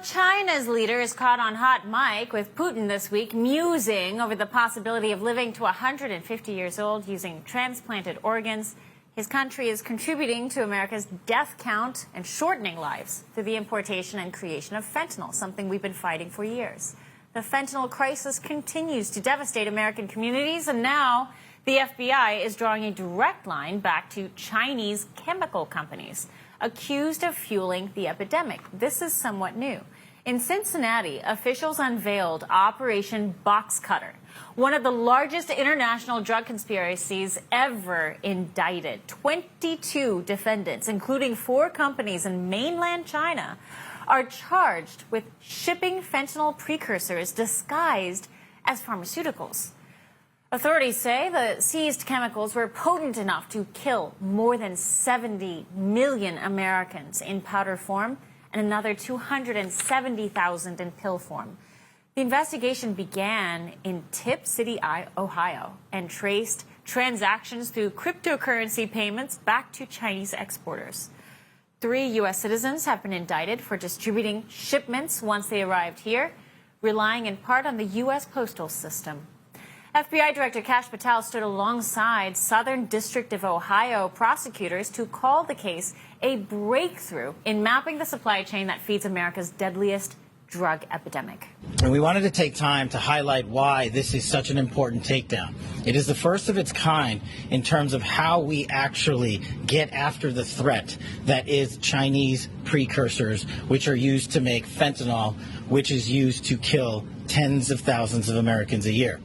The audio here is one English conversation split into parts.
China's leader is caught on hot mic with Putin this week, musing over the possibility of living to 150 years old using transplanted organs. His country is contributing to America's death count and shortening lives through the importation and creation of fentanyl, something we've been fighting for years. The fentanyl crisis continues to devastate American communities, and now the FBI is drawing a direct line back to Chinese chemical companies accused of fueling the epidemic. This is somewhat new. In Cincinnati, officials unveiled Operation Box Cutter, one of the largest international drug conspiracies ever indicted. 22 defendants, including 4 companies in mainland China, are charged with shipping fentanyl precursors disguised as pharmaceuticals. Authorities say the seized chemicals were potent enough to kill more than 70 million Americans in powder form and another 270,000 in pill form. The investigation began in Tip City, Ohio, and traced transactions through cryptocurrency payments back to Chinese exporters. 3 U.S. citizens have been indicted for distributing shipments once they arrived here, relying in part on the U.S. postal system. FBI Director Kash Patel stood alongside Southern District of Ohio prosecutors to call the case a breakthrough in mapping the supply chain that feeds America's deadliest drug epidemic. And we wanted to take time to highlight why this is such an important takedown. It is the first of its kind in terms of how we actually get after the threat that is Chinese precursors, which are used to make fentanyl, which is used to kill tens of thousands of Americans a year.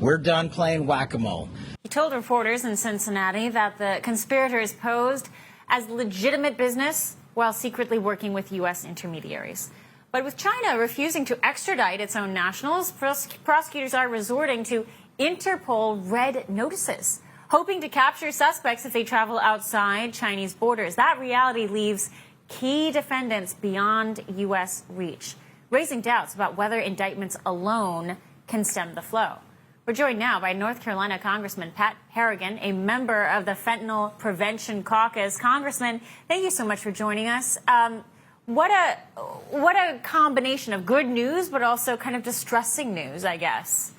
We're done playing whack-a-mole. He told reporters in Cincinnati that the conspirators posed as legitimate business while secretly working with U.S. intermediaries. But with China refusing to extradite its own nationals, prosecutors are resorting to Interpol red notices, hoping to capture suspects if they travel outside Chinese borders. That reality leaves key defendants beyond U.S. reach, raising doubts about whether indictments alone can stem the flow. We're joined now by North Carolina Congressman Pat Harrigan, a member of the Fentanyl Prevention Caucus. Congressman, thank you so much for joining us. What a combination of good news, but also kind of distressing news, I guess.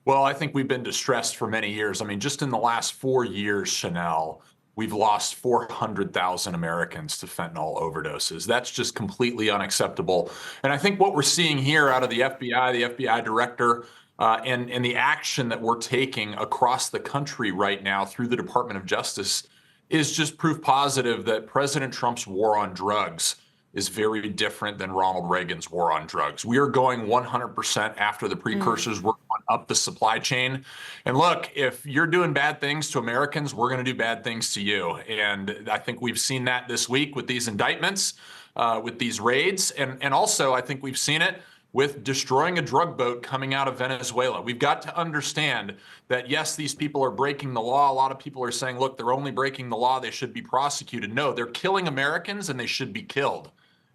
Well, I think we've been distressed for many years. I mean, just in the last 4 years, Chanel, we've lost 400,000 Americans to fentanyl overdoses. That's just completely unacceptable. And I think what we're seeing here out of the FBI director, and the action that we're taking across the country right now through the Department of Justice is just proof positive that President Trump's war on drugs is very different than Ronald Reagan's war on drugs. We are going 100% after the precursors. We're going up the supply chain. And look, if you're doing bad things to Americans, we're going to do bad things to you. And I think we've seen that this week with these indictments, with these raids. And also, I think we've seen it with destroying a drug boat coming out of Venezuela. We've got to understand that, yes, these people are breaking the law. A lot of people are saying, look, they're only breaking the law. They should be prosecuted. No, they're killing Americans and they should be killed.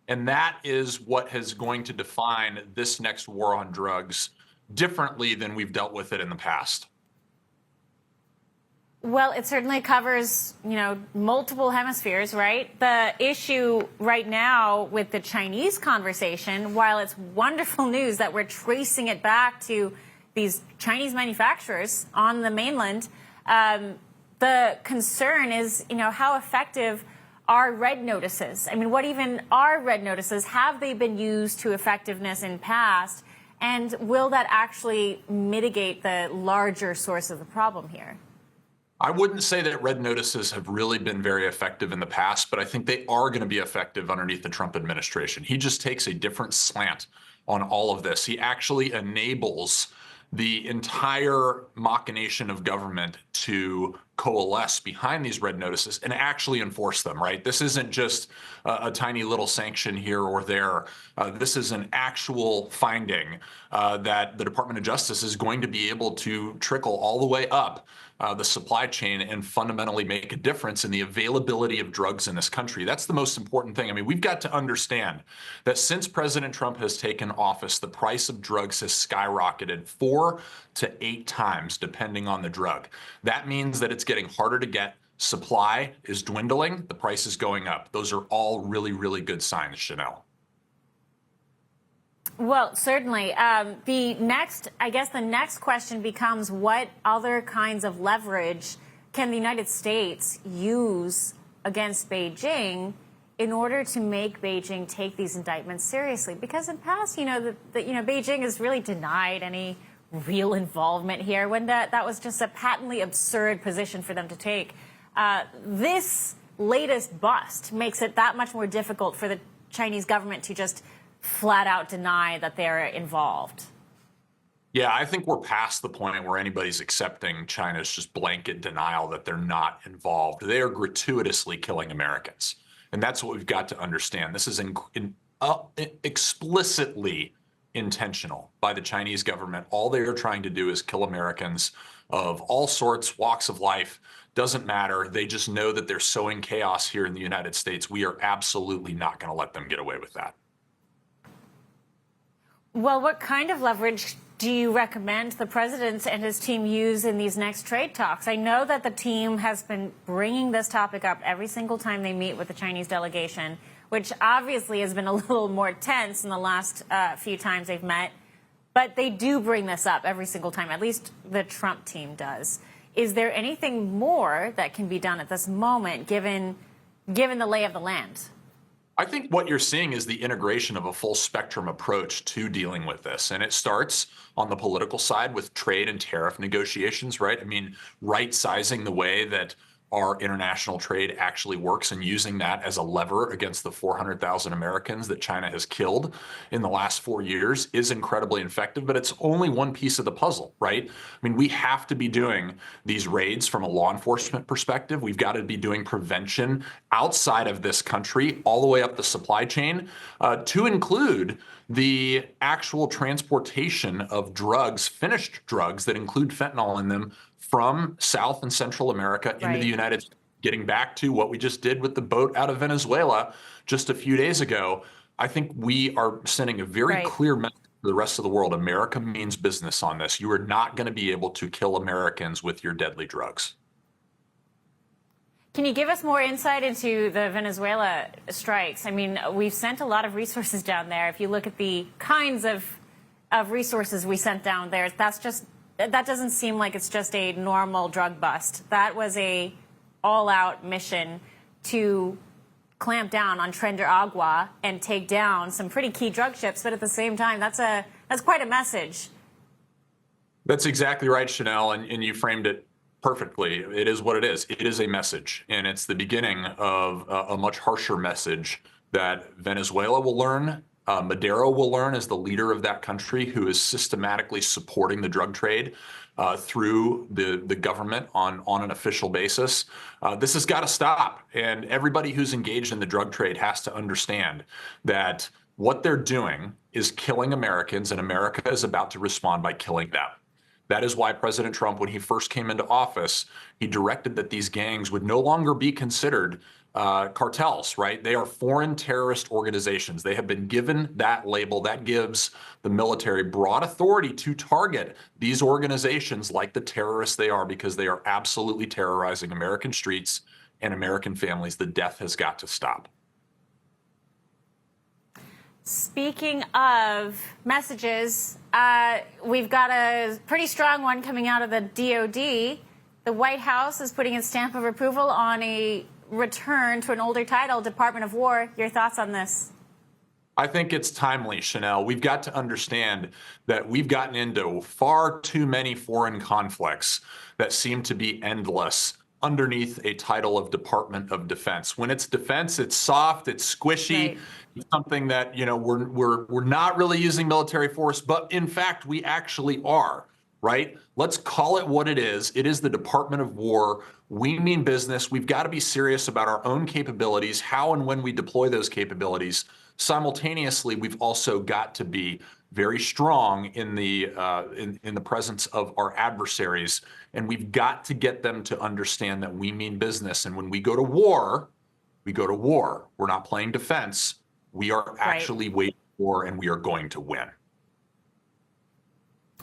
And that is what is going to define this next war on drugs differently than we've dealt with it in the past. Well, it certainly covers, multiple hemispheres, right? The issue right now with the Chinese conversation, while it's wonderful news that we're tracing it back to these Chinese manufacturers on the mainland, the concern is, how effective are red notices? I mean, what even are red notices? Have they been used to effectiveness in past? And will that actually mitigate the larger source of the problem here? I wouldn't say that red notices have really been very effective in the past, but I think they are going to be effective underneath the Trump administration. He just takes a different slant on all of this. He actually enables the entire machination of government to coalesce behind these red notices and actually enforce them, right? This isn't just a tiny little sanction here or there. This is an actual finding that the Department of Justice is going to be able to trickle all the way up the supply chain and fundamentally make a difference in the availability of drugs in this country. That's the most important thing. I mean, we've got to understand that since President Trump has taken office, the price of drugs has skyrocketed 4 to 8 times, depending on the drug. That means that it's getting harder to get. Supply is dwindling. The price is going up. Those are all really, really good signs, Chanel. Well, certainly. The next question becomes, what other kinds of leverage can the United States use against Beijing in order to make Beijing take these indictments seriously? Because in the past, Beijing has really denied any real involvement here, when that was just a patently absurd position for them to take. This latest bust makes it that much more difficult for the Chinese government to just flat out deny that they're involved. Yeah, I think we're past the point where anybody's accepting China's just blanket denial that they're not involved. They are gratuitously killing Americans. And that's what we've got to understand. This is explicitly intentional by the Chinese government. All they are trying to do is kill Americans of all sorts, walks of life. Doesn't matter. They just know that they're sowing chaos here in the United States. We are absolutely not going to let them get away with that. Well, what kind of leverage do you recommend the president and his team use in these next trade talks? I know that the team has been bringing this topic up every single time they meet with the Chinese delegation, which obviously has been a little more tense in the last few times they've met. But they do bring this up every single time, at least the Trump team does. Is there anything more that can be done at this moment, given the lay of the land? I think what you're seeing is the integration of a full spectrum approach to dealing with this. And it starts on the political side with trade and tariff negotiations, right? I mean, right sizing the way that our international trade actually works and using that as a lever against the 400,000 Americans that China has killed in the last 4 years is incredibly effective, but it's only one piece of the puzzle, right? I mean, we have to be doing these raids from a law enforcement perspective. We've got to be doing prevention outside of this country, all the way up the supply chain, to include the actual transportation of drugs, finished drugs that include fentanyl in them, from South and Central America into the United States, getting back to what we just did with the boat out of Venezuela just a few days ago. I think we are sending a very clear message to the rest of the world. America means business on this. You are not going to be able to kill Americans with your deadly drugs. Can you give us more insight into the Venezuela strikes? I mean, we've sent a lot of resources down there. If you look at the kinds of resources we sent down there, that doesn't seem like it's just a normal drug bust. That was a all-out mission to clamp down on Tren de Agua and take down some pretty key drug ships. But at the same time, that's quite a message. That's exactly right, Chanel, and you framed it perfectly. It is what it is. It is a message, and it's the beginning of a much harsher message that Venezuela will learn. Maduro will learn as the leader of that country, who is systematically supporting the drug trade through the government on an official basis. This has got to stop. And everybody who's engaged in the drug trade has to understand that what they're doing is killing Americans, and America is about to respond by killing them. That is why President Trump, when he first came into office, he directed that these gangs would no longer be considered cartels, right? They are foreign terrorist organizations. They have been given that label. That gives the military broad authority to target these organizations like the terrorists they are, because they are absolutely terrorizing American streets and American families. The death has got to stop. Speaking of messages, we've got a pretty strong one coming out of the DOD. The White House is putting its stamp of approval on a return to an older title, Department of War. Your thoughts on this? I think it's timely, Chanel. We've got to understand that we've gotten into far too many foreign conflicts that seem to be endless underneath a title of Department of Defense. When it's defense, it's soft, it's squishy. Right. It's something that, we're not really using military force, but in fact, we actually are. Right? Let's call it what it is. It is the Department of War. We mean business. We've got to be serious about our own capabilities, how and when we deploy those capabilities. Simultaneously, we've also got to be very strong in the presence of our adversaries, and we've got to get them to understand that we mean business. And when we go to war, we go to war. We're not playing defense. We are actually waging war, and we are going to win.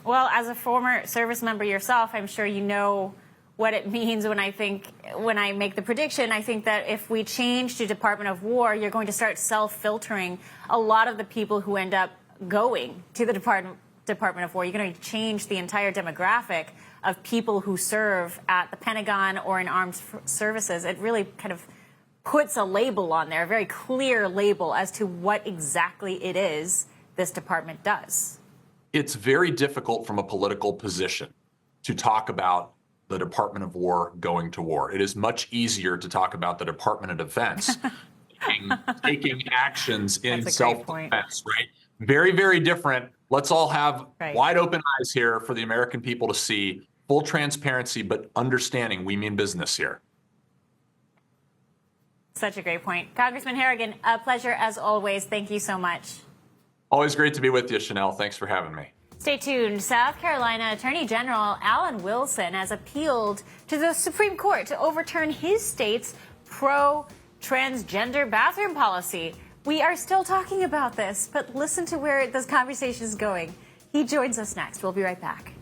Well, as a former service member yourself, I'm sure you know what it means when I make the prediction. I think that if we change to Department of War, you're going to start self-filtering a lot of the people who end up going to the Department of War. You're going to change the entire demographic of people who serve at the Pentagon or in armed services. It really kind of puts a label on there, a very clear label as to what exactly it is this department does. It's very difficult from a political position to talk about the Department of War going to war. It is much easier to talk about the Department of Defense taking actions in self-defense, right? Very, very different. Let's all have wide open eyes here for the American people to see full transparency, but understanding we mean business here. Such a great point. Congressman Harrigan, a pleasure as always. Thank you so much. Always great to be with you, Chanel. Thanks for having me. Stay tuned. South Carolina Attorney General Alan Wilson has appealed to the Supreme Court to overturn his state's pro-transgender bathroom policy. We are still talking about this, but listen to where this conversation is going. He joins us next. We'll be right back.